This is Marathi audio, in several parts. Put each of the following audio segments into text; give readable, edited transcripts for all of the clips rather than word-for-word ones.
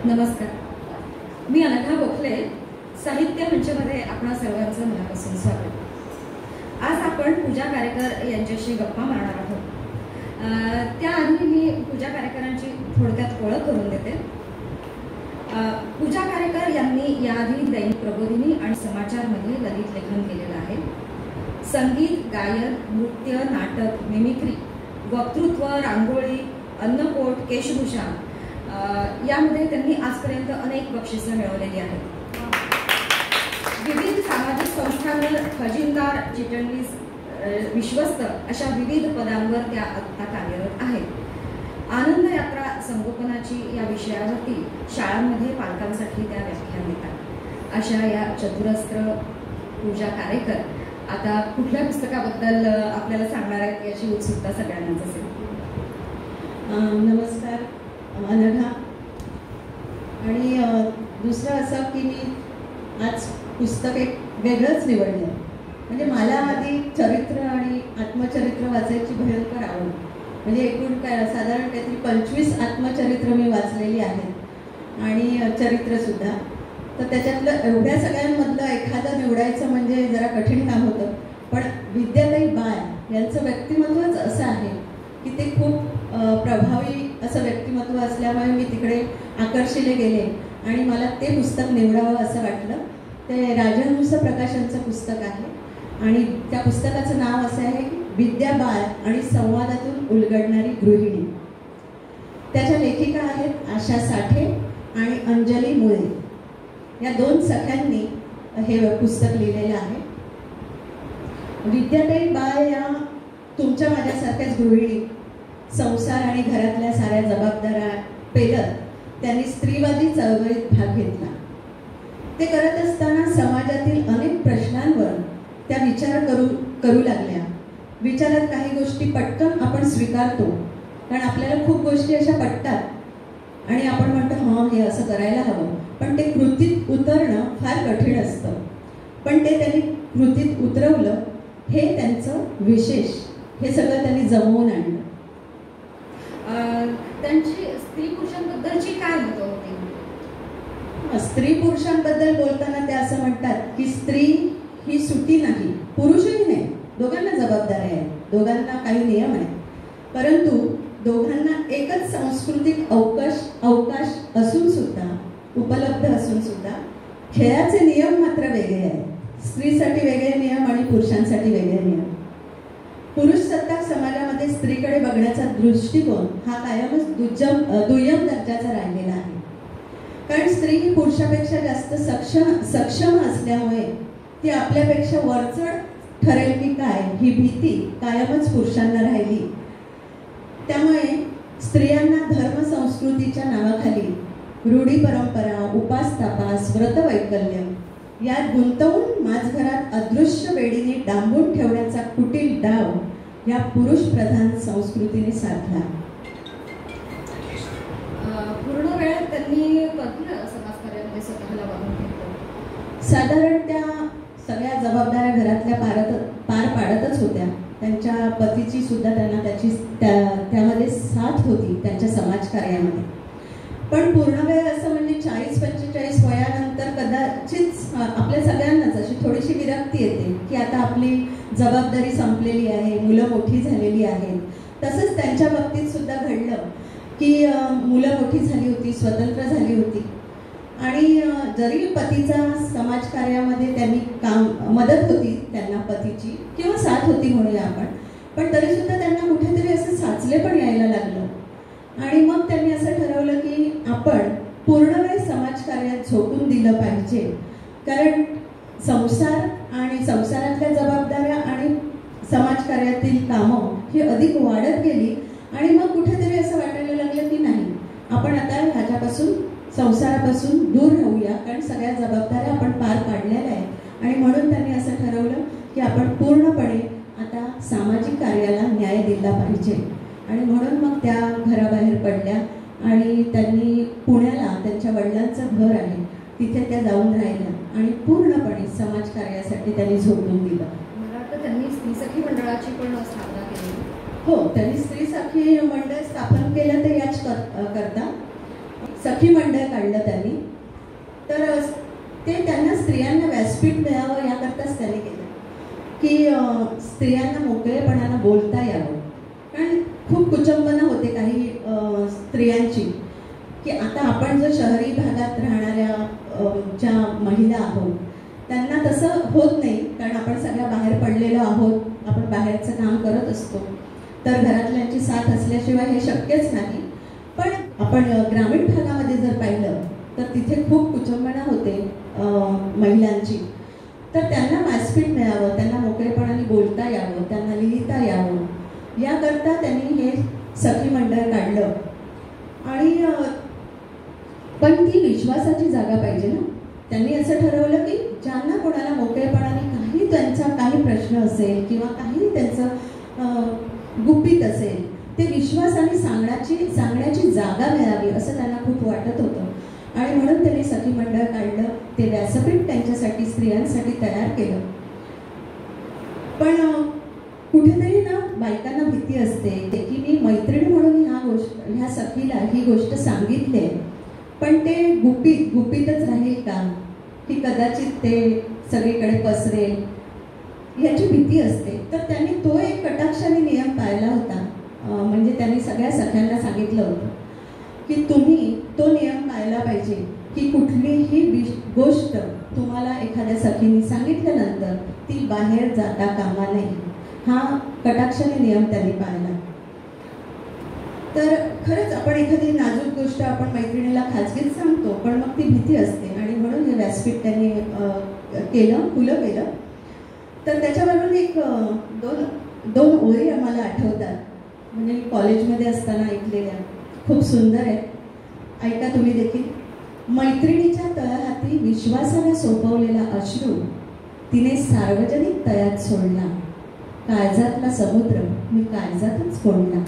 नमस्कार, मी अनघा गोखले. साहित्य मंचमध्ये आपणा सर्वांचं मनापासून स्वागत. आज आपण पूजा कारेकर यांच्याशी गप्पा मारणार आहोत. त्याआधी मी पूजा कारेकरांची थोडक्यात ओळख करून देते. पूजा कारेकर यांनी याआधी दैनिक प्रबोधिनी आणि समाचारमध्ये ललित लेखन केलेलं आहे. संगीत, गायन, नृत्य, नाटक, मिमिक्री, वक्तृत्व, रांगोळी, अन्नकोट, केशभूषा यामध्ये त्यांनी आजपर्यंत अनेक बक्षिसं मिळवलेली आहेत. विविध सामाजिक संस्थांवर खजिनदार, चिटणवीस, विश्वस्त अशा विविध पदांवर त्या आता कार्यरत आहेत. आनंद यात्रा संगोपनाची या विषयावरती शाळांमध्ये पालकांसाठी त्या व्याख्यान देतात. अशा या चतुरस्त्र पूजा कारेकर आता कुठल्या पुस्तकाबद्दल आपल्याला सांगणार आहेत याची उत्सुकता सगळ्यांनाच असेल. नमस्कार अनघा. आणि दुसरं असं की मी आज पुस्तक एक वेगळंच निवडलं. म्हणजे मला आधी चरित्र आणि आत्मचरित्र वाचायची भयंकर आवड. म्हणजे एकूण काय साधारण काहीतरी 25 आत्मचरित्र मी वाचलेली आहेत आणि चरित्रसुद्धा. तर त्याच्यातलं एवढ्या सगळ्यांमधलं एखादं निवडायचं म्हणजे जरा कठीण काम होतं. पण विद्याताई बाळ यांचं व्यक्तिमत्वच असं आहे की ते खूप प्रभावी असं व्यक्तिमत्व असल्यामुळे मी तिकडे आकर्षिले गेले आणि मला ते पुस्तक निवडावं असं वाटलं. ते राजहंस प्रकाशनचं पुस्तक आहे आणि त्या पुस्तकाचं नाव असं आहे विद्या बाळ आणि संवादातून उलगडणारी गृहिणी. त्याच्या लेखिका आहेत आशा साठे आणि अंजली मुळे. या दोन सख्यांनी हे पुस्तक लिहिलेलं आहे. विद्याताई बाळ या तुमच्या माझ्यासारख्याच गृहिणी, संसार आणि घरातल्या साऱ्या जबाबदाऱ्या पेलत त्यांनी स्त्रीवादी चळवळीत भाग घेतला. ते करत असताना समाजातील अनेक प्रश्नांवर त्या विचार करू लागल्या. विचारात काही गोष्टी पटकन आपण स्वीकारतो, कारण आपल्याला खूप गोष्टी अशा पटतात आणि आपण म्हणतो हां हे असं करायला हवं. पण ते कृतीत उतरणं फार कठीण असतं. पण ते त्यांनी कृतीत उतरवलं, हे त्यांचं विशेष. हे सगळं त्यांनी जमवून आणलं. त्यांची स्त्री पुरुषांबद्दलची काय मतं होती? स्त्री पुरुषांबद्दल बोलताना ते असं म्हणतात की स्त्री ही सुटी नाही, पुरुषही नाही. दोघांना जबाबदाऱ्या आहेत, दोघांना काही नियम आहेत. परंतु दोघांना एकच सांस्कृतिक अवकाश असून सुद्धा, उपलब्ध असून सुद्धा खेळाचे नियम मात्र वेगळे आहेत. स्त्रीसाठी वेगळे नियम आणि पुरुषांसाठी वेगळे नियम. पुरुष सत्ताक समाजामध्ये स्त्रीकडे बघण्याचा दृष्टिकोन हा कायमच दुय्यम दर्जाचा राहिलेला आहे. कारण स्त्री ही पुरुषापेक्षा जास्त सक्षम असल्यामुळे ती आपल्यापेक्षा वरचढ ठरेल की काय ही भीती कायमच पुरुषांना राहिली. त्यामुळे स्त्रियांना धर्म संस्कृतीच्या नावाखाली रूढी परंपरा, उपास तापास, व्रतवैकल्य यात गुंतवून माझघरात अदृश्य वेडीने डांबून ठेवण्याचा कुटील डाव या पुरुष प्रधान संस्कृतीने साधला. पूर्ण वेळात त्यांनी समाजकार्यामध्ये स्वतःला वाहून घेतलं. साधारण त्या सगळ्या जबाबदाऱ्या घरातल्या पार पाडतच होत्या. त्यांच्या पतीची सुद्धा त्यांना त्यामध्ये साथ होती त्यांच्या समाजकार्यामध्ये. पण पूर्ण वेळ असं म्हणजे 40-45 वयानंतर कदाचित आपल्या सगळ्यांनाच अशी थोडीशी विरक्ती येते की आता आपली जबाबदारी संपलेली आहे, मुलं मोठी झालेली आहेत. तसंच त्यांच्या बाबतीत सुद्धा घडलं की मुलं मोठी झाली होती, स्वतंत्र झाली होती आणि जरी पतीचा समाजकार्यामध्ये त्यांनी मदत होती त्यांना पतीची किंवा साथ होती म्हणूया आपण, पण तरीसुद्धा त्यांना कुठेतरी असं साचले पण यायला लागलं. आणि मग त्यांनी असं ठरवलं की आपण पूर्ण वेळ समाजकार्यात झोकून दिलं पाहिजे. कारण संसार आणि संसारातल्या जबाबदाऱ्या आणि समाजकार्यातील कामं ही अधिक वाढत गेली आणि मग कुठेतरी असं वाटायला लागलं की नाही, आपण आता ह्याच्यापासून संसारापासून दूर राहूया, कारण सगळ्या जबाबदाऱ्या आपण पार पाडलेल्या आहेत. आणि म्हणून त्यांनी असं ठरवलं की आपण पूर्णपणे आता सामाजिक कार्याला न्याय दिला पाहिजे. आणि म्हणून मग त्या घराबाहेर पडल्या आणि त्यांनी पुण्याला त्यांच्या वडिलांचं घर आहे तिथे त्या जाऊन राहिल्या आणि पूर्णपणे समाजकार्यासाठी त्यांनी झोकून दिलं. मला वाटतं त्यांनी स्त्रीसखी मंडळाची पण स्थापना केली. हो, त्यांनी स्त्रीसखी मंडळ स्थापन केलं ते याच करता. सखी मंडळ काढलं त्यांनी. तर ते त्यांना स्त्रियांना व्यासपीठ मिळावं याकरताच त्यांनी केलं की स्त्रियांना मोकळेपणानं बोलता यावं. कारण खूप कुचंबना होते काही स्त्रियांची की आता आपण जो शहरी भागात राहणाऱ्या ज्या महिला आहोत त्यांना तसं होत नाही, कारण आपण सगळ्या बाहेर पडलेलो आहोत, आपण बाहेरचं काम करत असतो, तर घरातल्यांची साथ असल्याशिवाय हे शक्यच नाही. पण आपण ग्रामीण भागामध्ये जर पाहिलं तर तिथे खूप कुचंबना होते महिलांची. तर त्यांना व्यासपीठ मिळावं, त्यांना मोकळेपणाने बोलता यावं, त्यांना लिहिता यावं याकरता त्यांनी हे सखी मंडळ काढलं. आणि पण ती विश्वासाची जागा पाहिजे ना. त्यांनी असं ठरवलं की ज्यांना कोणाला मोकळेपणाने काही त्यांचा काही प्रश्न असेल किंवा काही त्यांचं गुपित असेल ते विश्वासाने सांगण्याची जागा मिळावी असं त्यांना खूप वाटत होतं. आणि म्हणून त्यांनी सखी मंडळ काढलं, ते व्यासपीठ त्यांच्यासाठी स्त्रियांसाठी तयार केलं. पण कुठेतरी ना बायकांना भीती असते की मी मैत्रीण म्हणून ह्या सखीला ही गोष्ट सांगितली, पण ते गुपितच राहील का, की कदाचित ते सगळीकडे पसरेल याची भीती असते. तर त्यांनी तो एक कटाक्षाने नियम पाळला होता. म्हणजे त्यांनी सगळ्या सख्यांना सांगितलं होतं की तुम्ही तो नियम पाळला पाहिजे की कुठलीही गोष्ट तुम्हाला एखाद्या सखीने सांगितल्यानंतर ती बाहेर जाता कामा नये. हा कटाक्षाने नियम त्यांनी पाळला. तर खरंच आपण एखादी नाजूक गोष्ट आपण मैत्रिणीला खाजगीत सांगतो, पण मग ती भीती असते. आणि म्हणून हे व्यासपीठ त्यांनी केलं, खुलं केलं. तर त्याच्यावरून एक दोन ओळी आम्हाला आठवतात, म्हणजे कॉलेजमध्ये असताना ऐकलेल्या, खूप सुंदर आहेत, ऐका तुम्ही देखील. मैत्रिणीच्या तळहाती विश्वासाने सोपवलेला अश्रू तिने सार्वजनिक तळ्यात सोडला, काळजातला समुद्र मी काळजातच कोंडला.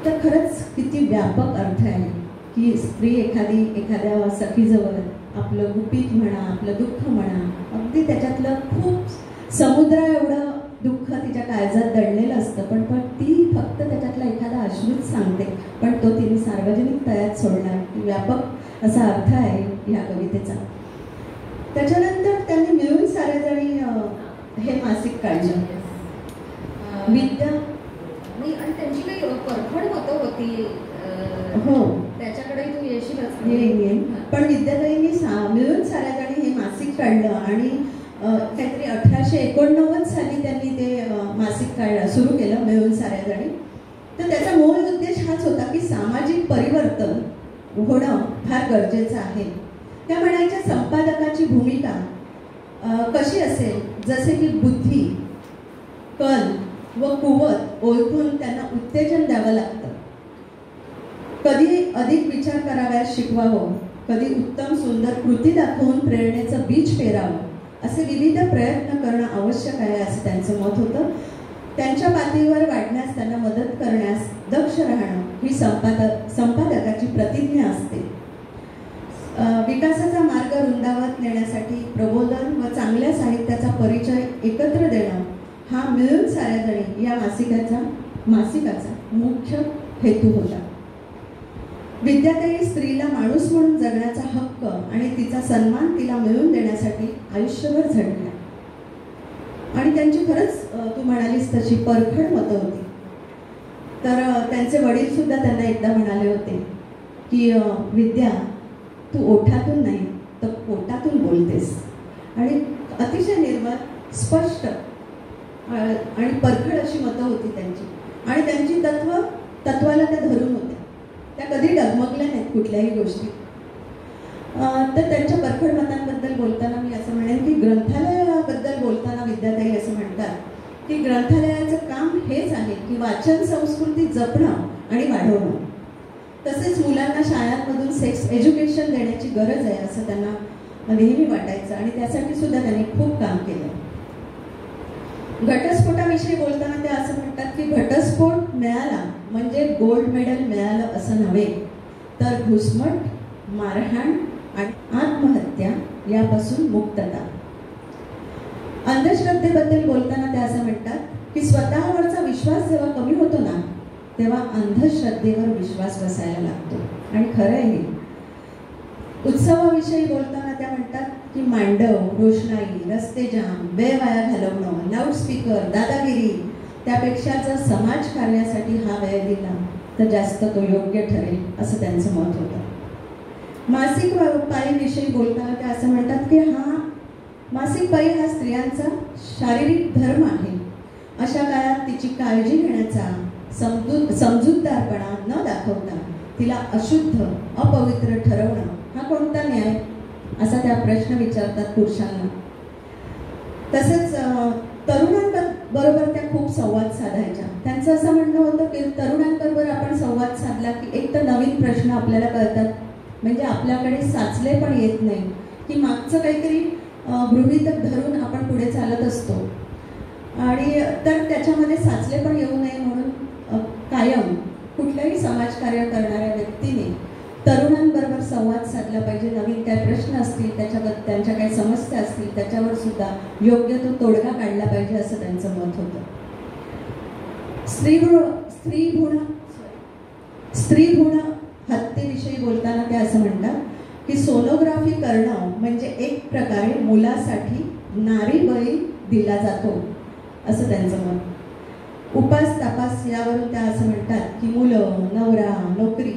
तर खरंच किती व्यापक अर्थ आहे की स्त्री एखाद्या सखीजवळ आपलं गुपित म्हणा, आपलं दुःख म्हणा, अगदी त्याच्यातलं खूप समुद्र एवढं दुःख तिच्या काळजात दडलेलं असतं, पण ती फक्त त्याच्यातला एखादा अश्रूच सांगते, पण तो तिने सार्वजनिक तळ्यात सोडला. व्यापक असा अर्थ आहे ह्या कवितेचा. त्याच्यानंतर त्यांनी मिळून साऱ्याजणी हे मासिक काढलं. विद्या आणि त्यांची काही परखड मतं होती, हो त्याच्याकडे तू येशीलच. येईन. पण विद्याताईंनी मिळून साऱ्याजणी हे मासिक काढलं आणि काहीतरी 1889 साली त्यांनी ते मासिक सुरू केलं, मिळून साऱ्याजणी. तर त्याचा मूळ उद्देश हाच होता की सामाजिक परिवर्तन होणं फार गरजेचं आहे. त्या म्हणायच्या संपादकाची भूमिका कशी असेल, जसे की बुद्धी, कल व कुवत ओळखून त्यांना उत्तेजन द्यावं लागतं. कधी अधिक विचार कराव्यास शिकवावं, कधी उत्तम सुंदर कृती दाखवून प्रेरणेचं बीज पेरावं, असे विविध प्रयत्न करणं आवश्यक आहे असं त्यांचं मत होतं. त्यांच्या पातळीवर वाढण्यास, त्यांना मदत करण्यास दक्ष राहणं ही संपादकाची प्रतिज्ञा असते. विकासाचा मार्ग रुंदावत नेण्यासाठी प्रबोधन व चांगल्या साहित्याचा परिचय एकत्र देणं हा मिळून साऱ्याजणी या मासिकाचा मुख्य हेतू होता. विद्याताई स्त्रीला माणूस म्हणून जगण्याचा हक्क आणि तिचा सन्मान तिला मिळवून देण्यासाठी आयुष्यभर झटल्या. आणि त्यांची खरंच तू म्हणालीस तशी परखड मतं होती. तर त्यांचे वडील सुद्धा त्यांना एकदा म्हणाले होते की विद्या, तू ओठातून नाही तर पोटातून बोलतेस. आणि अतिशय निर्मळ, स्पष्ट आणि परखड अशी मतं होती त्यांची. आणि त्यांची तत्वाला त्या धरून होत्या, त्या कधी डगमगल्या नाहीत कुठल्याही गोष्टी. तर त्यांच्या परखड मतांबद्दल बोलताना मी असं म्हणेन की ग्रंथालयाबद्दल बोलताना विद्याताई असं म्हणतात की ग्रंथालयाचं काम हेच आहे की वाचन संस्कृती जपणं आणि वाढवणं. तसेच मुलांना शाळांमधून सेक्स एज्युकेशन देण्याची गरज आहे असं त्यांना नेहमी वाटायचं. आणि त्यासाठी सुद्धा त्यांनी खूप काम केलं. घटस्फोटाविषयी बोलताना ते असं म्हणतात की घटस्फोट मिळाला म्हणजे गोल्ड मेडल मिळालं असं नव्हे, तर घुसमट, मारहाण आणि आत्महत्या यापासून मुक्तता. अंधश्रद्धेबद्दल बोलताना ते असं म्हणतात की स्वतःवरचा विश्वास जेव्हा कमी होतो ना, तेव्हा अंधश्रद्धेवर विश्वास बसायला लागतो. आणि खरं आहे हे. उत्सवाविषयी बोलताना त्या म्हणतात की मांडव, रोषणाई, रस्ते जाम, वेळ वाया घालवणं, लाऊडस्पीकर, दादागिरी, त्यापेक्षा जर समाज कार्यासाठी हा वेळ दिला तर जास्त तो योग्य ठरेल, असं त्यांचं मत होतं. मासिक पाळीविषयी बोलताना ते असं म्हणतात की मासिक पाळी हा स्त्रियांचा शारीरिक धर्म आहे. अशा काळात तिची काळजी घेण्याचा समजूतदारपणा न दाखवता तिला अशुद्ध, अपवित्र ठरवणं हा कोणता न्याय, असा त्या प्रश्न विचारतात पुरुषांना. तसंच तरुणांबरोबर त्या खूप संवाद साधायच्या. त्यांचं असं म्हणणं होतं की तरुणांबरोबर आपण संवाद साधला की एक तर नवीन प्रश्न आपल्याला कळतात, म्हणजे आपल्याकडे साचले पण येत नाही की मागचं काहीतरी गृहीतक धरून आपण पुढे चालत असतो. आणि तर त्याच्यामध्ये साचले पण येऊ नये म्हणून कायम कुठल्याही समाजकार्य करणाऱ्या व्यक्तीने तरुणांबरोबर संवाद साधला पाहिजे. नवीन काय प्रश्न असतील, त्याच्याबद्दल त्यांच्या काही समस्या असतील, त्याच्यावर सुद्धा योग्य तो तोडगा काढला पाहिजे, असं त्यांचं मत होतं. स्त्रीभ्रूण हत्येविषयी बोलताना ते असं म्हणतात की सोनोग्राफी करणं म्हणजे एक प्रकारे मुलासाठी नारी बळी दिला जातो, असं त्यांचं मत. उपास तापास यावरून त्या असं म्हणतात की मुलं, नवरा, नोकरी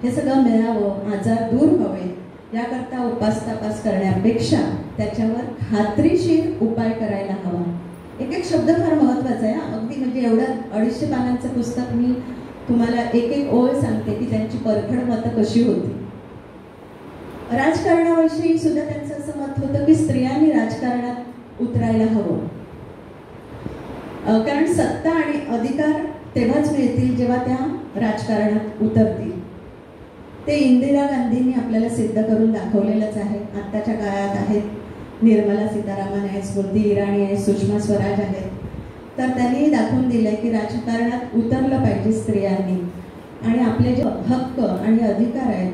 हे सगळं मिळावं, आजार दूर व्हावे, याकरता उपास तापास करण्यापेक्षा त्याच्यावर खात्रीशीर उपाय करायला हवा. एक शब्द फार महत्त्वाचा आहे. अगदी म्हणजे एवढं 250 पानांचं पुस्तक मी तुम्हाला एक ओळ सांगते की त्यांची परखड मतं कशी होती. राजकारणाविषयी सुद्धा त्यांचं असं मत होतं की स्त्रियांनी राजकारणात उतरायला हवं, कारण सत्ता आणि अधिकार तेव्हाच मिळतील जेव्हा त्या राजकारणात उतरतील. ते इंदिरा गांधींनी आपल्याला सिद्ध करून दाखवलेलंच आहे. आत्ताच्या काळात आहेत निर्मला सीतारामन आहेत, स्मृती इराणी आहेत, सुषमा स्वराज आहेत. तर त्यांनी दाखवून दिलंय की राजकारणात उतरलं पाहिजे स्त्रियांनी आणि आपले जे हक्क आणि अधिकार आहेत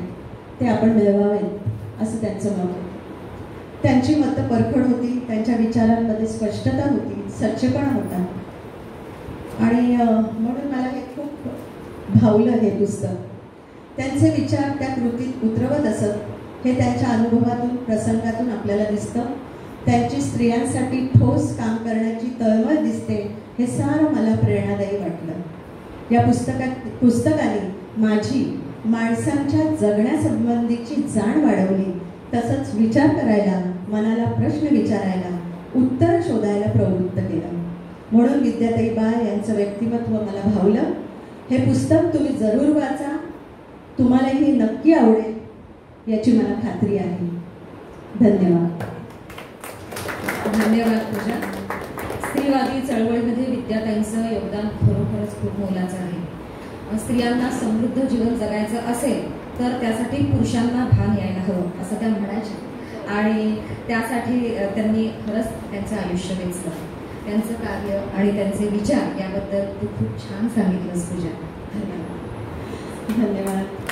ते आपण मिळवावेत, असं त्यांचं मत होतं. त्यांची मतं परखड होती, त्यांच्या विचारांमध्ये स्पष्टता होती, सच्चेपणा होता. आणि म्हणून मला हे खूप भावलं हे पुस्तक. त्यांचे विचार त्या कृतीत उतरवत असत, हे त्यांच्या अनुभवातून, प्रसंगातून आपल्याला दिसतं. त्यांची स्त्रियांसाठी ठोस काम करण्याची तळमळ दिसते. हे सारं मला प्रेरणादायी वाटलं. या पुस्तकाने माझी माणसांच्या जगण्यासंबंधीची जाण वाढवली, तसंच विचार करायला, मनाला प्रश्न विचारायला, उत्तर शोधायला प्रवृत्त केलं. म्हणून विद्याताई बाळ यांचं व्यक्तिमत्व मला भावलं. हे पुस्तक तुम्ही जरूर वाचा, तुम्हालाही नक्की आवडेल याची मला खात्री आहे. धन्यवाद. धन्यवाद पूजा. स्त्रीवादी चळवळीमध्ये विद्याताईंचं योगदान खरोखरच खूप मोलाचं आहे. स्त्रियांना समृद्ध जीवन जगायचं असेल तर त्यासाठी पुरुषांना भान यायला हवं, असं त्या म्हणायच्या. आणि त्यासाठी त्यांनी खरंच त्यांचं आयुष्य वेचलं. त्यांचं कार्य आणि त्यांचे विचार याबद्दल तू खूप छान सांगितलंस पूजा. धन्यवाद. धन्यवाद.